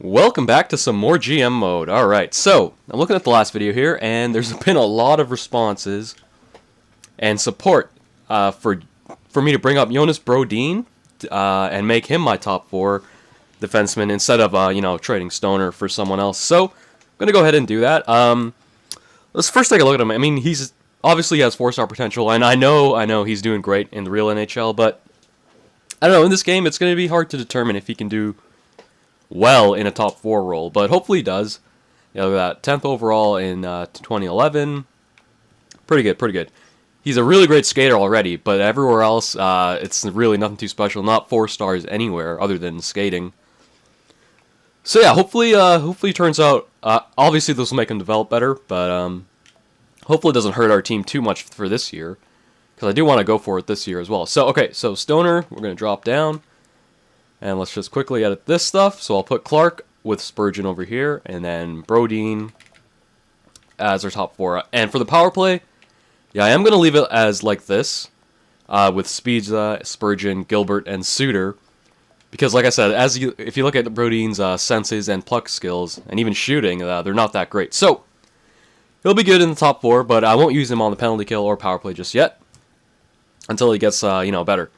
Welcome back to some more GM mode. Alright, so I'm looking at the last video here, and there's been a lot of responses and support for me to bring up Jonas Brodin and make him my top 4 defenseman instead of trading Stoner for someone else. So I'm gonna go ahead and do that. Let's first take a look at him. I mean, he's obviously has 4-star potential, and I know he's doing great in the real NHL, but I don't know, in this game it's gonna be hard to determine if he can do well in a top 4 role, but hopefully he does. Look at that, 10th overall in 2011. Pretty good. He's a really great skater already, but everywhere else, it's really nothing too special. Not 4 stars anywhere other than skating. So yeah, hopefully it turns out. Obviously, this will make him develop better, but hopefully it doesn't hurt our team too much for this year, because I do want to go for it this year as well. So okay, so Stoner, we're gonna drop down. And let's just quickly edit this stuff. So I'll put Clark with Spurgeon over here, and then Brodin as our top 4. And for the power play, yeah, I am going to leave it as like this, with Spezza, Spurgeon, Gilbert, and Suter. Because like I said, if you look at Brodin's senses and pluck skills, and even shooting, they're not that great. So he'll be good in the top 4, but I won't use him on the penalty kill or power play just yet, until he gets better.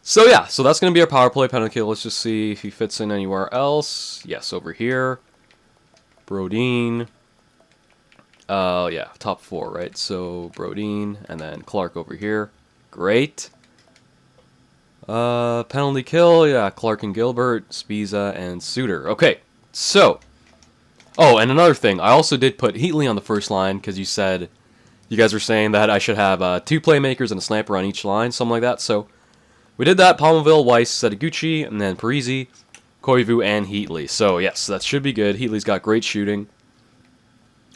So yeah, so that's going to be our power play penalty kill. Let's just see if he fits in anywhere else. Yes, over here. Brodin. Yeah, top 4, right? So Brodin, and then Clark over here. Great. Penalty kill, yeah, Clark and Gilbert, Spezza, and Suter. Okay, so. Oh, and another thing, I also did put Heatley on the first line, because you guys were saying that I should have 2 playmakers and a sniper on each line, something like that, so we did that. Palmville, Weiss, Setaguchi, and then Parisi, Koivu, and Heatley. So, yes, that should be good. Heatley's got great shooting.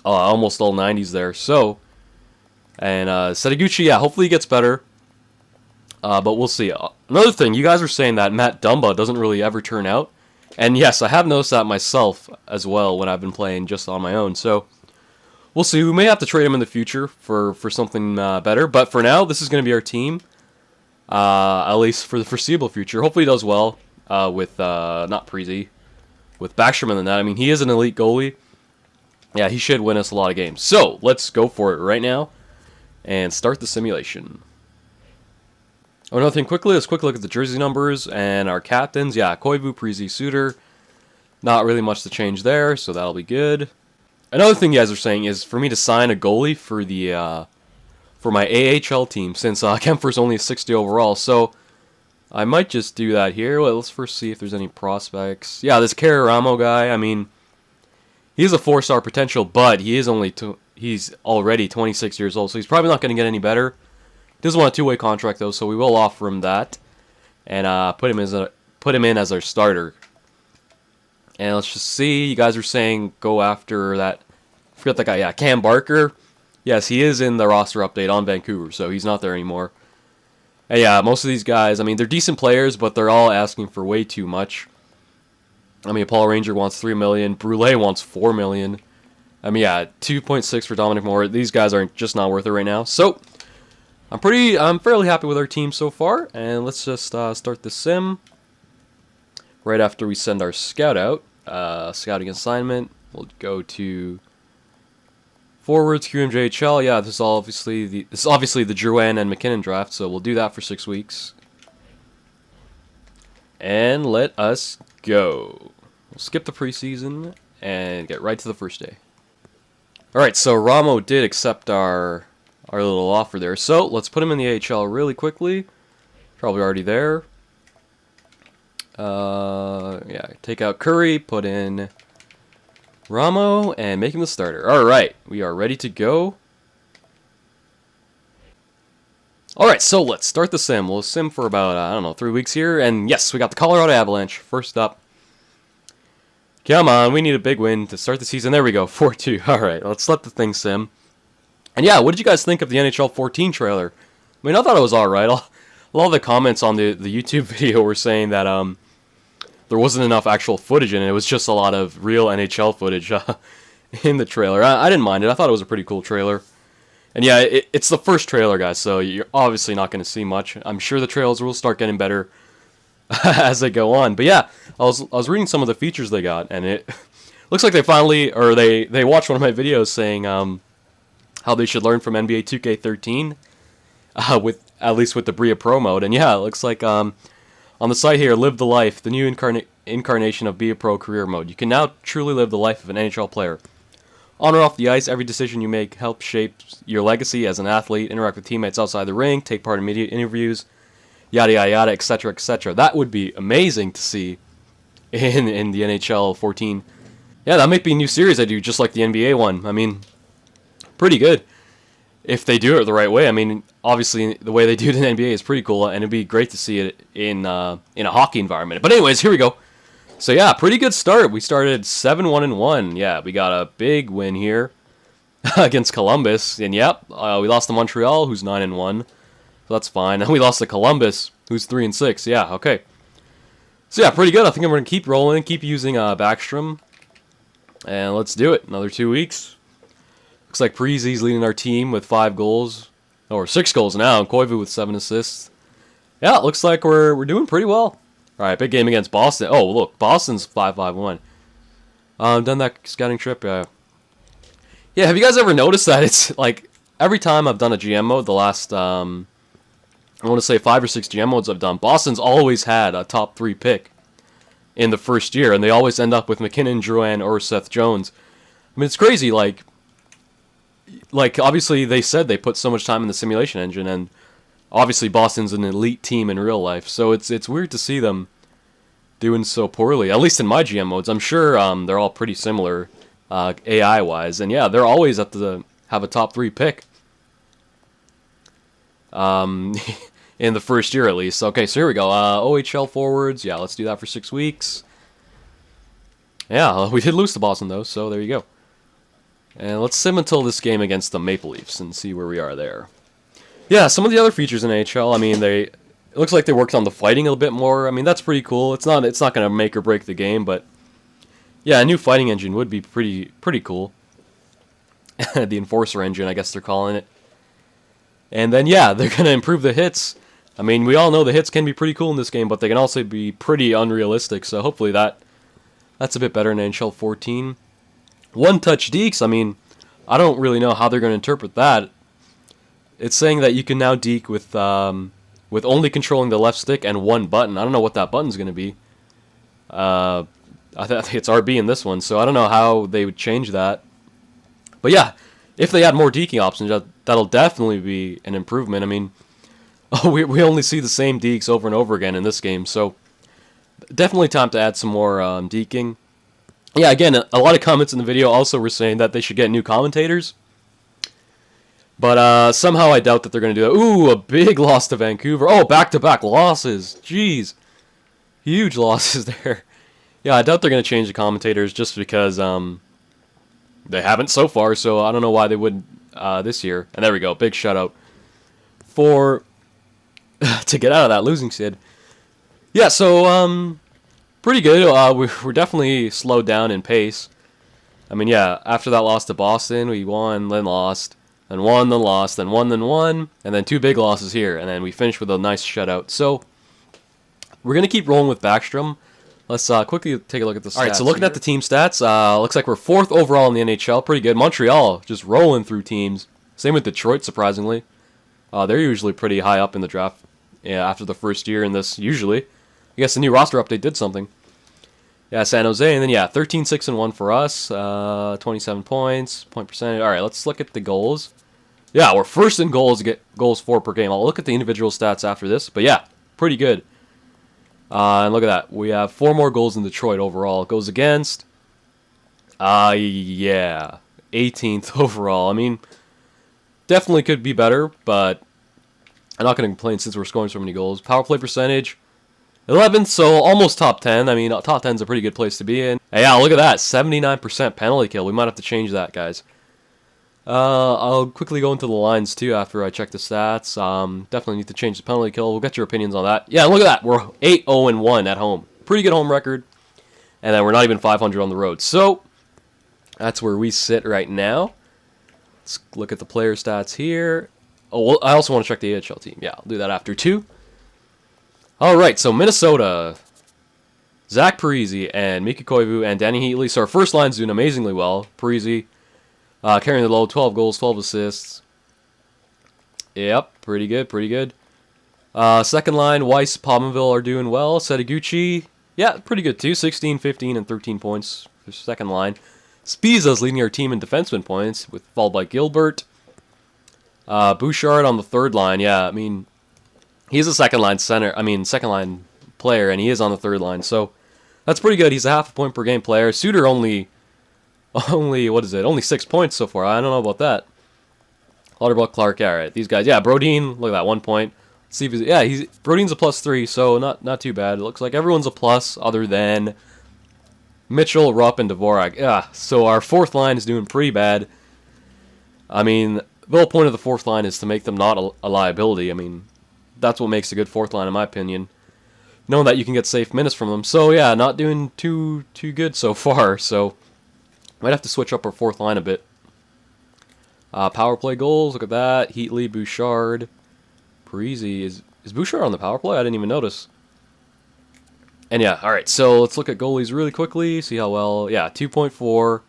Almost all 90s there. So, and Setaguchi, yeah, hopefully he gets better. But we'll see. Another thing, you guys were saying that Matt Dumba doesn't really ever turn out. And yes, I have noticed that myself as well when I've been playing just on my own. So, we'll see. We may have to trade him in the future for something better. But for now, this is going to be our team. At least for the foreseeable future. Hopefully he does well with, not Parisi, with Backstrom in the net. I mean, he is an elite goalie. Yeah, he should win us a lot of games. So, let's go for it right now and start the simulation. Oh, another thing quickly, let's quickly look at the jersey numbers and our captains. Yeah, Koivu, Parisi, Suter. Not really much to change there, so that'll be good. Another thing you guys are saying is for me to sign a goalie for the, for my AHL team, since Kempfer's only a 60 overall, so I might just do that here. Well, let's first see if there's any prospects. Yeah, this Carreramo guy, I mean, he has a 4-star potential, but he is he's already 26 years old, so he's probably not going to get any better. He doesn't want a 2-way contract, though, so we will offer him that, and put him in as our starter. And let's just see, you guys are saying go after that, I forgot that guy, yeah, Cam Barker. Yes, he is in the roster update on Vancouver, so he's not there anymore. And yeah, most of these guys, I mean, they're decent players, but they're all asking for way too much. I mean, Paul Ranger wants $3 million. Brule wants $4 million. I mean, yeah, 2.6 for Dominic Moore. These guys are just not worth it right now. So, I'm fairly happy with our team so far. And let's just start the sim. Right after we send our scout out. Scouting assignment. We'll go to forwards, QMJHL, yeah, this is obviously the Drouin and McKinnon draft, so we'll do that for 6 weeks. And let us go. We'll skip the preseason and get right to the first day. Alright, so Ramo did accept our little offer there, so let's put him in the AHL really quickly. Probably already there. Yeah, take out Curry, put in Ramo, and make him the starter. Alright, we are ready to go. Alright, so let's start the sim. We'll sim for about, I don't know, 3 weeks here. And yes, we got the Colorado Avalanche first up. Come on, we need a big win to start the season. There we go, 4-2. Alright, let's let the thing sim. And yeah, what did you guys think of the NHL 14 trailer? I mean, I thought it was alright. A lot of the comments on the YouTube video were saying that, there wasn't enough actual footage in it. It was just a lot of real NHL footage in the trailer. I didn't mind it. I thought it was a pretty cool trailer. And yeah, it's the first trailer, guys, so you're obviously not going to see much. I'm sure the trailers will start getting better as they go on. But yeah, I was reading some of the features they got, and it looks like they finally, or they watched one of my videos saying how they should learn from NBA 2K13 with at least with the Bria Pro mode. And yeah, it looks like on the site here, Live the Life, the new incarnation of Bria Pro career mode. You can now truly live the life of an NHL player. On or off the ice, every decision you make helps shape your legacy as an athlete, interact with teammates outside the ring, take part in media interviews, yada yada yada, etc. etc. That would be amazing to see in the NHL 14. Yeah, that might be a new series I do, just like the NBA one. I mean, pretty good if they do it the right way. I mean, obviously the way they do it in the NBA is pretty cool, and it'd be great to see it in a hockey environment. But anyways, here we go. So yeah, pretty good start. We started 7-1-1. Yeah, we got a big win here against Columbus, and yep, we lost to Montreal, who's 9-1. So that's fine. And we lost to Columbus, who's 3-6. Yeah, okay. So yeah, pretty good. I think I'm gonna keep rolling, keep using Backstrom, and let's do it. Another 2 weeks. Looks like Parese's leading our team with 5 goals, or 6 goals now, and Koivu with 7 assists. Yeah, it looks like we're doing pretty well. All right, big game against Boston. Oh, look, Boston's 5-5-1. Done that scouting trip. Yeah, have you guys ever noticed that it's like every time I've done a GM mode, the last I want to say 5 or 6 GM modes I've done, Boston's always had a top 3 pick in the first year, and they always end up with McKinnon, Drouin, or Seth Jones. I mean, it's crazy. Like obviously they said they put so much time in the simulation engine, and obviously Boston's an elite team in real life, so it's weird to see them doing so poorly, at least in my GM modes. I'm sure they're all pretty similar AI-wise, and yeah, they're always have a top 3 pick in the first year at least. Okay, so here we go. OHL forwards, yeah, let's do that for 6 weeks. Yeah, we did lose to Boston though, so there you go. And let's sim until this game against the Maple Leafs and see where we are there. Yeah, some of the other features in AHL, I mean, it looks like they worked on the fighting a bit more. I mean, that's pretty cool. It's not going to make or break the game, but yeah, a new fighting engine would be pretty cool. The Enforcer engine, I guess they're calling it. And then yeah, they're going to improve the hits. I mean, we all know the hits can be pretty cool in this game, but they can also be pretty unrealistic. So hopefully that's a bit better in NHL 14. One-touch dekes, I mean, I don't really know how they're going to interpret that. It's saying that you can now deke with only controlling the left stick and one button. I don't know what that button's going to be. I think it's RB in this one, so I don't know how they would change that. But yeah, if they add more deking options, that'll definitely be an improvement. I mean, we only see the same dekes over and over again in this game, so definitely time to add some more deking. Yeah, again, a lot of comments in the video also were saying that they should get new commentators. But somehow I doubt that they're going to do that. Ooh, a big loss to Vancouver. Oh, back-to-back losses. Jeez. Huge losses there. Yeah, I doubt they're going to change the commentators just because they haven't so far, so I don't know why they would this year. And there we go. Big shutout for to get out of that losing skid. Yeah, so pretty good. We're definitely slowed down in pace. I mean, yeah, after that loss to Boston, we won, then lost. Then won, then lost, then won, then won, and then 2 big losses here, and then we finished with a nice shutout. So, we're going to keep rolling with Backstrom. Let's quickly take a look at the stats. Alright, so looking at the team stats, looks like we're 4th overall in the NHL. Pretty good. Montreal, just rolling through teams. Same with Detroit, surprisingly. They're usually pretty high up in the draft after the first year in this, usually. I guess the new roster update did something. Yeah, San Jose, and then yeah, 13-6-1 for us, 27 points, point percentage. Alright, let's look at the goals. Yeah, we're first in goals, get goals for per game. I'll look at the individual stats after this, but yeah, pretty good. And look at that. We have 4 more goals in Detroit overall. Goes against, yeah, 18th overall. I mean, definitely could be better, but I'm not going to complain since we're scoring so many goals. Power play percentage, 11th, so almost top 10. I mean, top 10 is a pretty good place to be in. And yeah, look at that, 79% penalty kill. We might have to change that, guys. I'll quickly go into the lines too after I check the stats. Definitely need to change the penalty kill. We'll get your opinions on that. Yeah, look at that. We're 8-0-1 at home. Pretty good home record. And then we're not even 500 on the road. So, that's where we sit right now. Let's look at the player stats here. Oh, well, I also want to check the AHL team. Yeah, I'll do that after too. All right, so Minnesota, Zach Parise and Mika Koivu and Danny Heatley. So our first line's doing amazingly well. Parise carrying the load, 12 goals, 12 assists. Yep, pretty good, pretty good. Second line, Weiss, Pominville are doing well. Setaguchi, yeah, pretty good too. 16, 15, and 13 points for second line. Spiza's leading our team in defenseman points, followed by Gilbert. Bouchard on the third line, yeah, I mean, he's a second line player, and he is on the third line, so that's pretty good. He's a half a point per game player. Suter only what is it? Only 6 points so far. I don't know about that. Lauterbach, Clark, yeah, right. These guys, yeah, Brodin, look at that, 1 point. Let's see if Brodin's a +3, so not too bad. It looks like everyone's a plus other than Mitchell, Rupp, and Dvorak. Yeah, so our fourth line is doing pretty bad. I mean, the whole point of the fourth line is to make them not a liability. I mean, that's what makes a good fourth line, in my opinion. Knowing that you can get safe minutes from them. So, yeah, not doing too good so far. So, might have to switch up our fourth line a bit. Power play goals, look at that. Heatley, Bouchard, Parise. Is Bouchard on the power play? I didn't even notice. And yeah, alright, so let's look at goalies really quickly, see how well. Yeah, 2.4,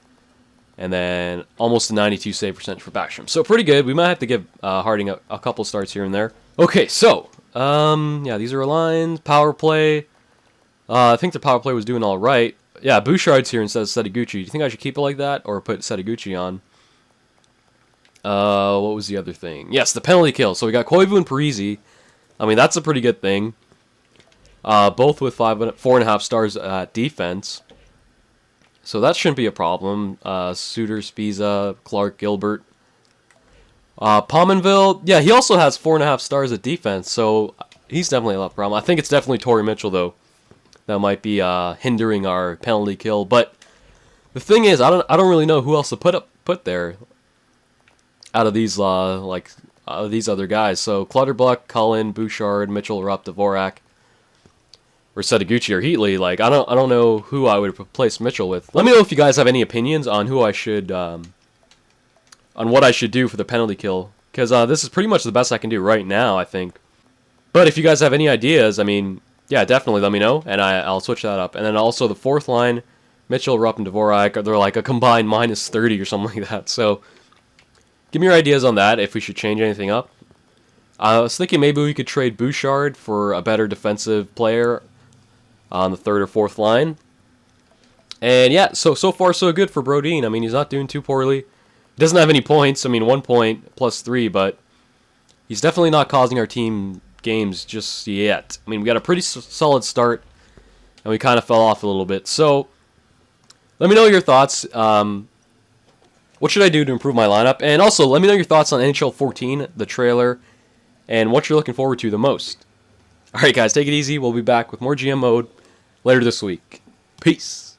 and then almost a 92 save percentage for Backstrom. So pretty good. We might have to give Harding a couple starts here and there. Okay, so, yeah, these are our lines. Power play. I think the power play was doing alright. Yeah, Bouchard's here instead of Setaguchi. Do you think I should keep it like that, or put Setaguchi on? What was the other thing? Yes, the penalty kill. So we got Koivu and Parise. I mean, that's a pretty good thing. Both with 4.5 stars at defense. So that shouldn't be a problem. Suter, Spiza, Clark, Gilbert. Pominville, yeah, he also has 4.5 stars at defense, so he's definitely not a problem. I think it's definitely Torrey Mitchell, though, that might be hindering our penalty kill. But the thing is, I don't really know who else to put there out of these these other guys. So Clutterbuck, Cullen, Bouchard, Mitchell, Rupp, Dvorak, or Setaguchi or Heatley. Like I don't know who I would replace Mitchell with. Let me know if you guys have any opinions on who I should on what I should do for the penalty kill, because this is pretty much the best I can do right now, I think. But if you guys have any ideas, I mean, yeah, definitely let me know, and I'll switch that up. And then also the fourth line, Mitchell, Rupp, and Dvorak, they're like a combined -30 or something like that. So give me your ideas on that, if we should change anything up. I was thinking maybe we could trade Bouchard for a better defensive player on the third or fourth line. And yeah, so far so good for Brodin. I mean, he's not doing too poorly. He doesn't have any points. I mean, 1 point +3, but he's definitely not causing our team games just yet. I mean, we got a pretty solid start, and we kind of fell off a little bit. So let me know your thoughts. What should I do to improve my lineup? And also, let me know your thoughts on NHL 14, the trailer, and what you're looking forward to the most. Alright guys, take it easy. We'll be back with more GM mode later this week. Peace.